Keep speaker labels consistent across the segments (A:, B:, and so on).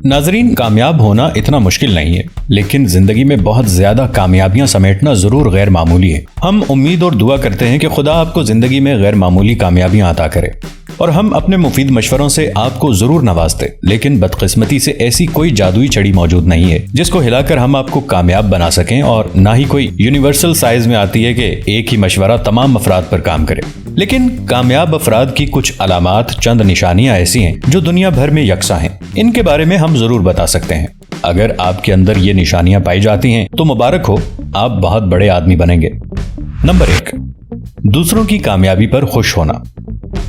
A: नाजरीन, कामयाब होना इतना मुश्किल नहीं है, लेकिन जिंदगी में बहुत ज्यादा कामयाबियां समेटना जरूर गैर मामूली है। हम उम्मीद और दुआ करते हैं कि खुदा आपको जिंदगी में गैर मामूली कामयाबियां अता करे और हम अपने मुफीद मशवरों से आपको जरूर नवाजते, लेकिन बदकिस्मती से ऐसी कोई जादुई छड़ी मौजूद नहीं है जिसको हिलाकर हम आपको कामयाब बना सकें, और ना ही कोई यूनिवर्सल साइज में आती है कि एक ही मशवरा तमाम अफराद पर काम करे। लेकिन कामयाब अफराद की कुछ अलामात, चंद निशानियां ऐसी हैं जो दुनिया भर में यकसा हैं। इनके बारे में हम जरूर बता सकते हैं। अगर आपके अंदर ये निशानियां पाई जाती हैं तो मुबारक हो, आप बहुत बड़े आदमी बनेंगे। नंबर 1, दूसरों की कामयाबी पर खुश होना।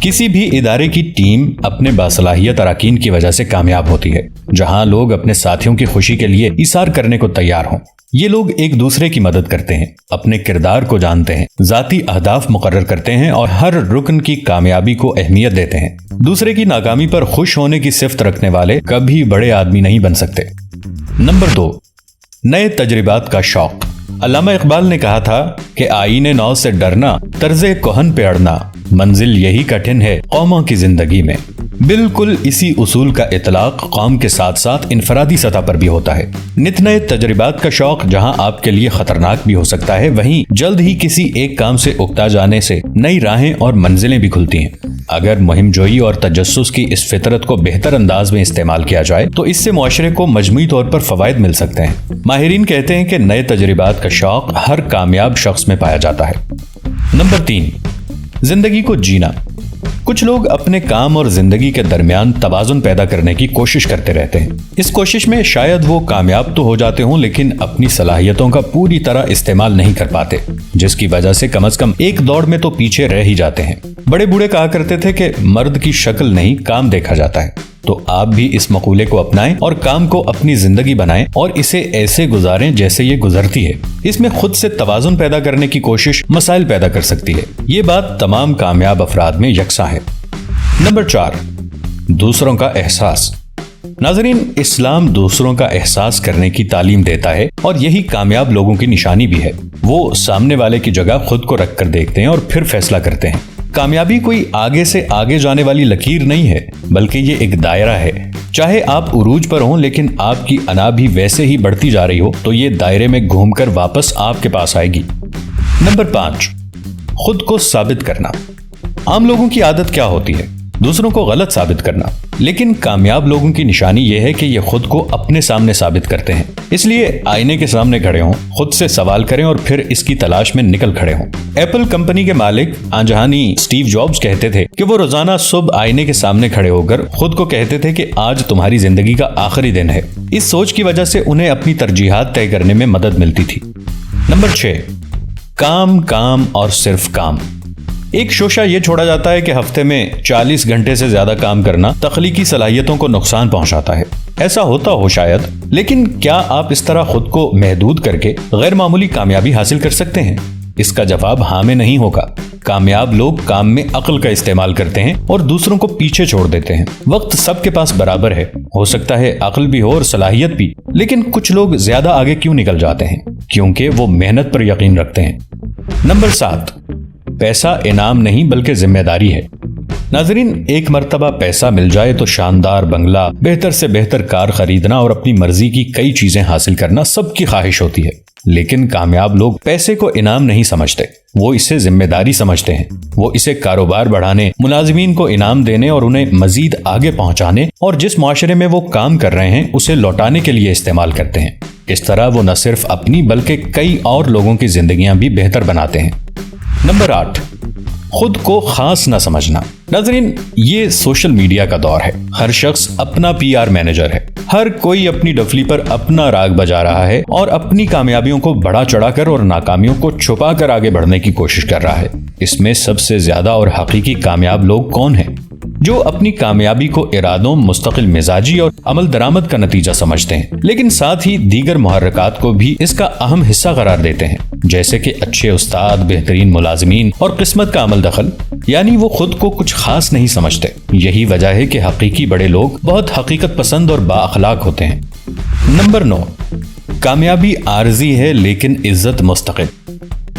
A: किसी भी इदारे की टीम अपने बासलाहियत अरकान की वजह से कामयाब होती है, जहां लोग अपने साथियों की खुशी के लिए इसार करने को तैयार हों। ये लोग एक दूसरे की मदद करते हैं, अपने किरदार को जानते हैं, जाती अहदाफ मुकर्रर करते हैं और हर रुकन की कामयाबी को अहमियत देते हैं। दूसरे की नाकामी पर खुश होने की सिफ्त रखने वाले कभी बड़े आदमी नहीं बन सकते। नंबर 2, नए तजर्बात का शौक। अल्लामा इकबाल ने कहा था कि आईने नौ से डरना, तर्जे कोहन पे अड़ना, मंजिल यही कठिन है कौमों की जिंदगी में। बिल्कुल इसी उसूल का इतलाक कौम के साथ साथ इनफरादी सतह पर भी होता है। नित नए तजर्बात का शौक जहां आपके लिए खतरनाक भी हो सकता है, वहीं जल्द ही किसी एक काम से उकता जाने से नई राहें और मंजिलें भी खुलती हैं। अगर मुहिम जोई और तजस्सुस की इस फितरत को बेहतर अंदाज में इस्तेमाल किया जाए तो इससे मुआशरे को मजमूई तौर पर फवायद मिल सकते हैं। माहिरीन कहते हैं कि नए तजर्बात का शौक हर कामयाब शख्स में पाया जाता है। नंबर 3, जिंदगी को जीना। कुछ लोग अपने काम और जिंदगी के दरमियान तवाज़ुन पैदा करने की कोशिश करते रहते हैं। इस कोशिश में शायद वो कामयाब तो हो जाते हों, लेकिन अपनी सलाहियतों का पूरी तरह इस्तेमाल नहीं कर पाते, जिसकी वजह से कम से कम एक दौड़ में तो पीछे रह ही जाते हैं। बड़े बूढ़े कहा करते थे कि मर्द की शक्ल नहीं, काम देखा जाता है। तो आप भी इस मकूले को अपनाएं और काम को अपनी जिंदगी बनाएं और इसे ऐसे गुजारें जैसे ये गुजरती है। इसमें खुद से तवाज़ुन पैदा करने की कोशिश मसाइल पैदा कर सकती है। ये बात तमाम कामयाब अफराद में यकसा है। नंबर 4, दूसरों का एहसास। नाज़रीन, इस्लाम दूसरों का एहसास करने की तालीम देता है और यही कामयाब लोगों की निशानी भी है। वो सामने वाले की जगह खुद को रख कर देखते हैं और फिर फैसला करते हैं। कामयाबी कोई आगे से आगे जाने वाली लकीर नहीं है, बल्कि ये एक दायरा है। चाहे आप उरूज पर हों, लेकिन आपकी अना भी वैसे ही बढ़ती जा रही हो तो ये दायरे में घूमकर वापस आपके पास आएगी। नंबर 5, खुद को साबित करना। आम लोगों की आदत क्या होती है? दूसरों को गलत साबित करना। लेकिन कामयाब लोगों की निशानी यह है कि ये खुद को अपने सामने साबित करते हैं। इसलिए आईने के सामने खड़े हों, खुद से सवाल करें और फिर इसकी तलाश में निकल खड़े हों। एप्पल कंपनी के मालिक आंजहानी स्टीव जॉब्स कहते थे कि वो रोजाना सुबह आईने के सामने खड़े होकर खुद को कहते थे कि आज तुम्हारी जिंदगी का आखिरी दिन है। इस सोच की वजह से उन्हें अपनी तरजीहात तय करने में मदद मिलती थी। नंबर 6, काम काम और सिर्फ काम। एक शोशा ये छोड़ा जाता है कि हफ्ते में 40 घंटे से ज्यादा काम करना तख्लीकी सलाहियतों को नुकसान पहुंचाता है। ऐसा होता हो शायद, लेकिन क्या आप इस तरह खुद को महदूद करके गैर मामूली कामयाबी हासिल कर सकते हैं? इसका जवाब हाँ में नहीं होगा। कामयाब लोग काम में अक्ल का इस्तेमाल करते हैं और दूसरों को पीछे छोड़ देते हैं। वक्त सबके पास बराबर है, हो सकता है अक्ल भी हो और सलाहियत भी, लेकिन कुछ लोग ज्यादा आगे क्यों निकल जाते हैं? क्योंकि वो मेहनत पर यकीन रखते हैं। नंबर 7, पैसा इनाम नहीं बल्कि जिम्मेदारी है। नाजरीन, एक मर्तबा पैसा मिल जाए तो शानदार बंगला, बेहतर से बेहतर कार खरीदना और अपनी मर्जी की कई चीजें हासिल करना सबकी ख्वाहिश होती है। लेकिन कामयाब लोग पैसे को इनाम नहीं समझते, वो इसे जिम्मेदारी समझते हैं। वो इसे कारोबार बढ़ाने, मुलाजिमीन को इनाम देने और उन्हें मजीद आगे पहुंचाने और जिस मुआशरे में वो काम कर रहे हैं उसे लौटाने के लिए इस्तेमाल करते हैं। इस तरह वो न सिर्फ अपनी बल्कि कई और लोगों की जिंदगियां भी बेहतर बनाते हैं। नंबर 8, खुद को खास न समझना। नाज़रीन, ये सोशल मीडिया का दौर है। हर शख्स अपना PR मैनेजर है। हर कोई अपनी डफली पर अपना राग बजा रहा है और अपनी कामयाबियों को बढ़ा चढ़ाकर और नाकामियों को छुपाकर आगे बढ़ने की कोशिश कर रहा है। इसमें सबसे ज्यादा और हकीकी कामयाब लोग कौन हैं? जो अपनी कामयाबी को इरादों, मुस्तकिल मिजाजी और अमल दरामद का नतीजा समझते हैं, लेकिन साथ ही दीगर मुहर्रकात को भी इसका अहम हिस्सा करार देते हैं, जैसे कि अच्छे उस्ताद, बेहतरीन मुलाजिमीन और किस्मत का अमल दखल। यानी वो खुद को कुछ खास नहीं समझते। यही वजह है कि हकीकी बड़े लोग बहुत हकीकत पसंद और बाअखलाक होते हैं। नंबर 9, कामयाबी आरजी है लेकिन इज्जत मुस्तकिल।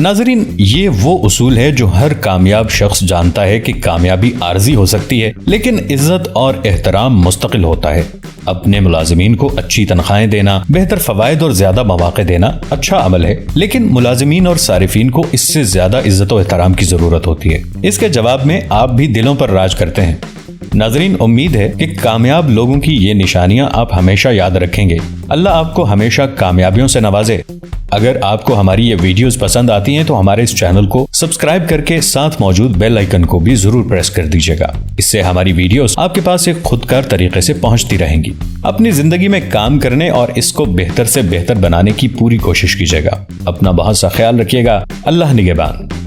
A: ناظرین، یہ وہ اصول ہے جو ہر کامیاب شخص جانتا ہے کہ کامیابی عارضی ہو سکتی ہے لیکن عزت اور احترام مستقل ہوتا ہے۔ اپنے ملازمین کو اچھی تنخواہیں دینا، بہتر فوائد اور زیادہ مواقع دینا اچھا عمل ہے، لیکن ملازمین اور صارفین کو اس سے زیادہ عزت و احترام کی ضرورت ہوتی ہے۔ اس کے جواب میں آپ بھی دلوں پر راج کرتے ہیں۔ ناظرین، امید ہے کہ کامیاب لوگوں کی یہ نشانیاں آپ ہمیشہ یاد رکھیں گے۔ اللہ آپ کو ہمیشہ کامیابیوں سے نوازے۔ اگر آپ کو ہماری یہ ویڈیوز پسند آتی ہیں تو ہمارے اس چینل کو سبسکرائب کر کے ساتھ موجود بیل آئیکن کو بھی ضرور پریس کر دیجیے گا۔ اس سے ہماری ویڈیوز آپ کے پاس ایک خودکار طریقے سے پہنچتی رہیں گی۔ اپنی زندگی میں کام کرنے اور اس کو بہتر سے بہتر بنانے کی پوری کوشش کیجیے گا۔ اپنا بہت سا خیال رکھیے گا۔ اللہ نگہبان۔